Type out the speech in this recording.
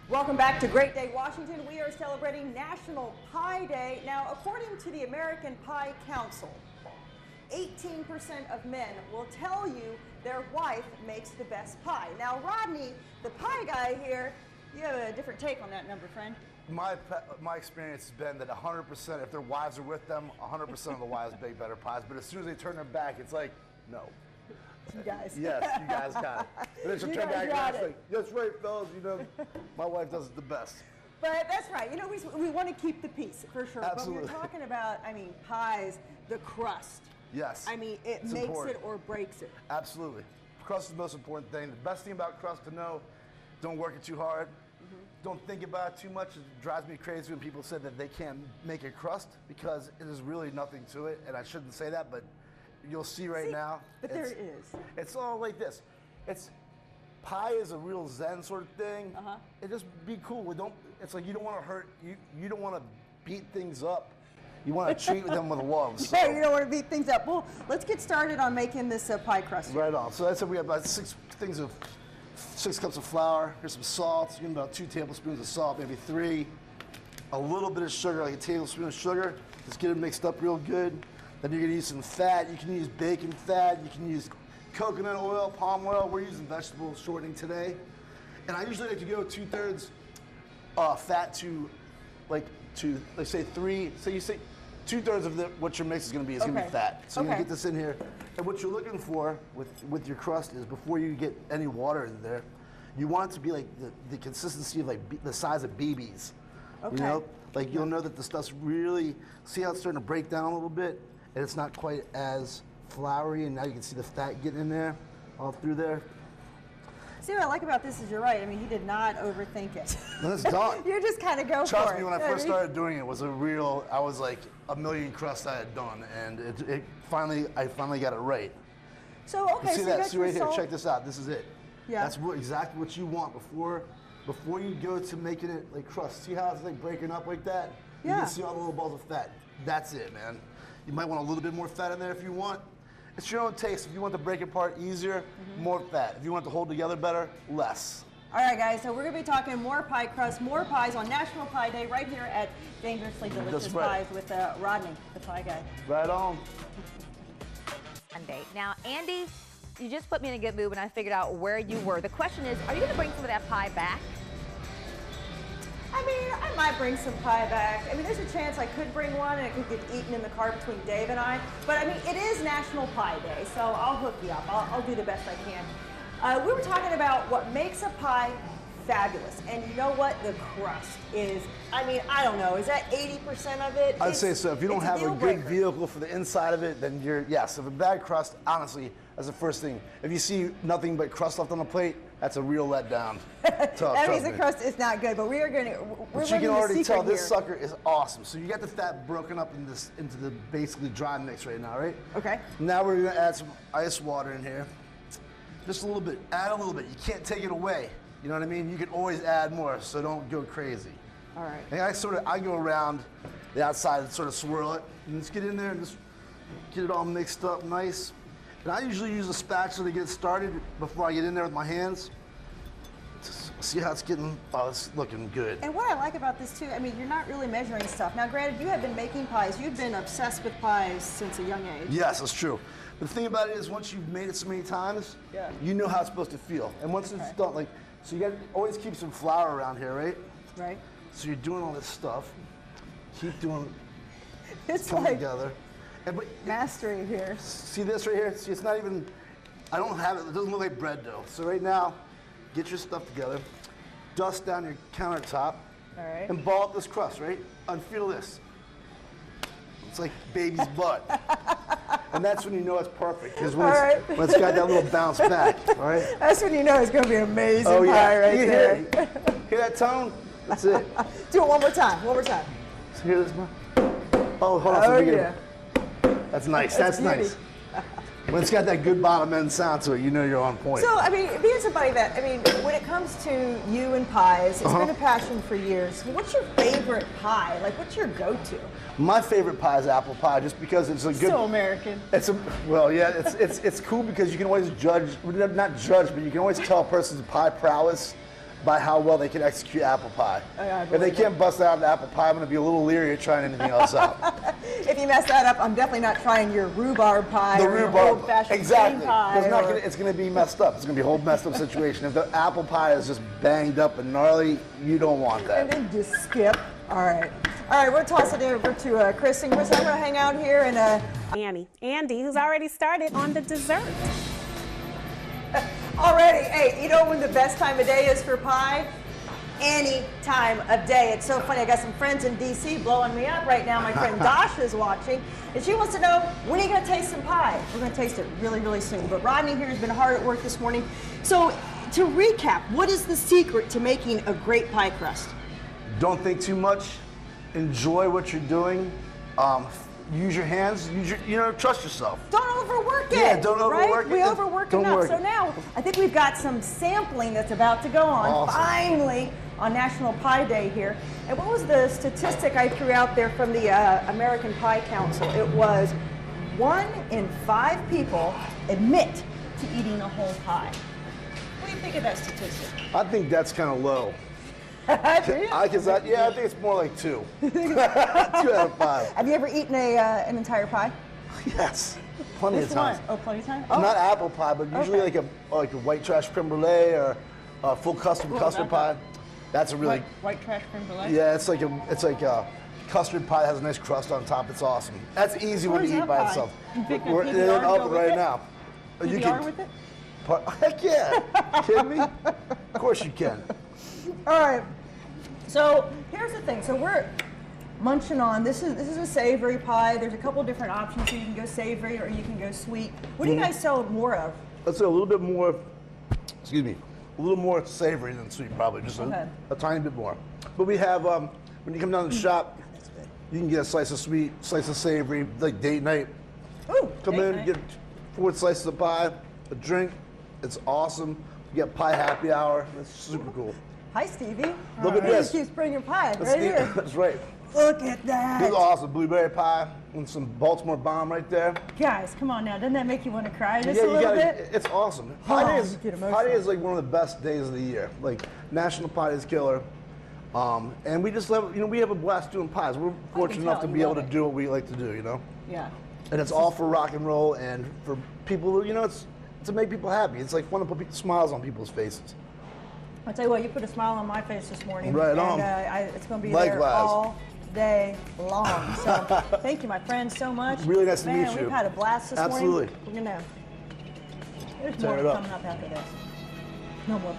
Welcome back to Great Day, Washington. We are celebrating National Pie Day. Now, according to the American Pie Council, 18% of men will tell you their wife makes the best pie. Now, Rodney, the pie guy here, you have a different take on that number, friend. My experience has been that 100%, if their wives are with them, 100% of the wives bake better pies. But as soon as they turn their back, it's like, no. You guys. Yes, you guys got it. And then she'll turn back and it's like, that's right, fellas, you know, my wife does it the best. But that's right. You know, we want to keep the peace, for sure. Absolutely. But we're talking about, I mean, pies, the crust. Yes. I mean, it it's makes important. it or breaks it. Absolutely. Crust is the most important thing. The best thing about crust to know, don't work it too hard. Don't think about it too much. It drives me crazy when people say that they can't make a crust because it is really nothing to it. And I shouldn't say that, but you'll see right now. But there is. It's all like this. Pie is a real Zen sort of thing. It just be cool. It's like you don't want to hurt. You don't want to beat things up. You want to treat them with love. So. Yeah, you don't want to beat things up. Well, let's get started on making this pie crust. Right on. So that's it. We have about 6 cups of flour. Here's some salt. You need about 2 tablespoons of salt, maybe 3. A little bit of sugar, like a tablespoon of sugar. Just get it mixed up real good. Then you're gonna use some fat. You can use bacon fat. You can use coconut oil, palm oil. We're using vegetable shortening today. And I usually like to go 2/3 fat to say 3. So you say 2/3 of what your mix is gonna be gonna be fat. So you're gonna get this in here. And what you're looking for with your crust is before you get any water in there, you want it to be like the consistency of like the size of BBs. Okay. You know, like you'll know that the stuff's really, see how it's starting to break down a little bit, and it's not quite as floury, and now you can see the fat getting in there, all through there. See, what I like about this is you're right. I mean, he did not overthink it. No, it's done. You just kind of go for it. Trust me, when I first started doing it, was I was like a million crusts I had done, and I finally got it right. So, okay, see so that? See right here, salt. check this out. This is it. Yeah. That's exactly what you want before you go to making it like crust. See how it's like breaking up like that? Yeah. You can see all the little balls of fat. That's it, man. You might want a little bit more fat in there if you want. It's your own taste. If you want to break it apart easier, more fat. If you want to hold together better, less. All right, guys, so we're going to be talking more pie crust, more pies on National Pie Day right here at Dangerously Delicious That's right. Pies with Rodney, the pie guy. Right on. Sunday. Now, Andy, you just put me in a good mood when I figured out where you were. The question is, are you going to bring some of that pie back? I mean, I might bring some pie back. I mean, there's a chance I could bring one and it could get eaten in the car between Dave and I. But I mean, it is National Pie Day, so I'll hook you up. I'll do the best I can. We were talking about what makes a pie fabulous. And you know what? The crust is, I mean, I don't know. Is that 80% of it? I'd say so. If you don't have a good vehicle for the inside of it, then yes. If a bad crust, honestly, that's the first thing. If you see nothing but crust left on the plate, that's a real letdown. That means the crust is not good, but we're But you can already tell this sucker is awesome. So you got the fat broken up into the basically dry mix right now, right? Okay. Now we're gonna add some ice water in here. Just a little bit, add a little bit. You can't take it away. You know what I mean? You can always add more, so don't go crazy. All right. And I go around the outside and sort of swirl it, and just get in there and just get it all mixed up nice. And I usually use a spatula to get it started before I get in there with my hands. Just see how it's getting, it's looking good. And what I like about this too, I mean, you're not really measuring stuff. Now granted, you have been making pies. You've been obsessed with pies since a young age. Yes, that's true. But the thing about it is once you've made it so many times, you know how it's supposed to feel. And once it's done, so you got to always keep some flour around here, right? Right. So you're doing all this stuff. Keep doing it's coming like together. But mastery here. See this right here? See, it's not even, I don't have it, it doesn't look like bread dough. So right now, get your stuff together, dust down your countertop, all right, and ball up this crust, right? Unfeel this. It's like baby's butt. And that's when you know it's perfect, because when it's got that little bounce back, all right? That's when you know it's going to be amazing pie right there. Hear that tone? That's it. Do it one more time, one more time. So hear this one? Oh, hold on. Oh, yeah. That's nice. That's nice. When it's got that good bottom end sound to it, you know you're on point. So, I mean, being somebody that, I mean, when it comes to you and pies, it's been a passion for years. What's your favorite pie? Like, what's your go-to? My favorite pie is apple pie, just because it's a good. So American. It's cool because you can always judge, not judge, but you can always tell a person's pie prowess by how well they can execute apple pie. I If they believe can't bust out an apple pie, I'm going to be a little leery of trying anything else out. If you mess that up, I'm definitely not trying your rhubarb pie The or your rhubarb, old-fashioned exactly. cream pie. It's going to be messed up. It's going to be a whole messed up situation. If the apple pie is just banged up and gnarly, you don't want And that. then just skip. All right. All right, we'll toss it over to Chris. And Chris, I'm going to hang out here and Andy, who's already started on the dessert. already, hey, you know when the best time of day is for pie? Any time of day. It's so funny. I got some friends in DC blowing me up right now. My friend Dasha is watching, and she wants to know, when are you going to taste some pie? We're going to taste it really, really soon. But Rodney here has been hard at work this morning. So to recap, what is the secret to making a great pie crust? Don't think too much. Enjoy what you're doing. Use your hands. Trust yourself. Don't overwork it. Yeah, don't overwork right? We it. overwork Don't enough. work So it. now I think we've got some sampling that's about to go on. Awesome. Finally on National Pie Day here. And what was the statistic I threw out there from the American Pie Council? It was 1 in 5 people admit to eating a whole pie. What do you think of that statistic? I think that's kind of low. I think it's more like 2. 2 out of 5. Have you ever eaten an entire pie? Yes, plenty of Which one? times. Oh, plenty of times? Oh. Not apple pie, but usually Okay. like a white trash creme brulee or a full custom custard pie. That's a really White trash creme brulee? yeah. It's like a custard pie that has a nice crust on top. It's awesome. That's easy one Where's to eat that by pie? itself. You pick a We're PBR in and an go oven with right it? now. PBR with it? Heck yeah! Kidding me? Of course you can. All right. So here's the thing. So we're munching on. This is a savory pie. There's a couple different options. So you can go savory or you can go sweet. What do you guys sell more of? Let's say a little bit more. Excuse me. A little more savory than sweet, probably just Okay. a tiny bit more. But we have when you come down to the shop, you can get a slice of sweet, slice of savory, like date night. Ooh, Come date in, night. get 4 slices of pie, a drink. It's awesome. You get pie happy hour. It's super cool. Hi, Stevie. Look at this. Keeps bringing pie That's, right here. that's right. Look at that. This is awesome. Blueberry pie and some Baltimore bomb right there. Guys, come on now. Doesn't that make you want to cry just Yeah, a little bit? It's awesome. Oh, Pie Day is, you get emotional. Pie Day is like one of the best days of the year. Like National Pie Day is killer. And we just love, we have a blast doing pies. We're fortunate enough to tell, be you able to love it. do what we like to do, Yeah. And it's all for rock and roll and for people, it's to make people happy. It's like fun to put smiles on people's faces. I'll tell you what, you put a smile on my face this morning. Right and, on. It's going to be there Likewise. all day long. So thank you, my friends, so much. Really nice to Man, meet you. We've had a blast this Absolutely. morning. We're going to, there's Tear more it up. coming up after this. No more.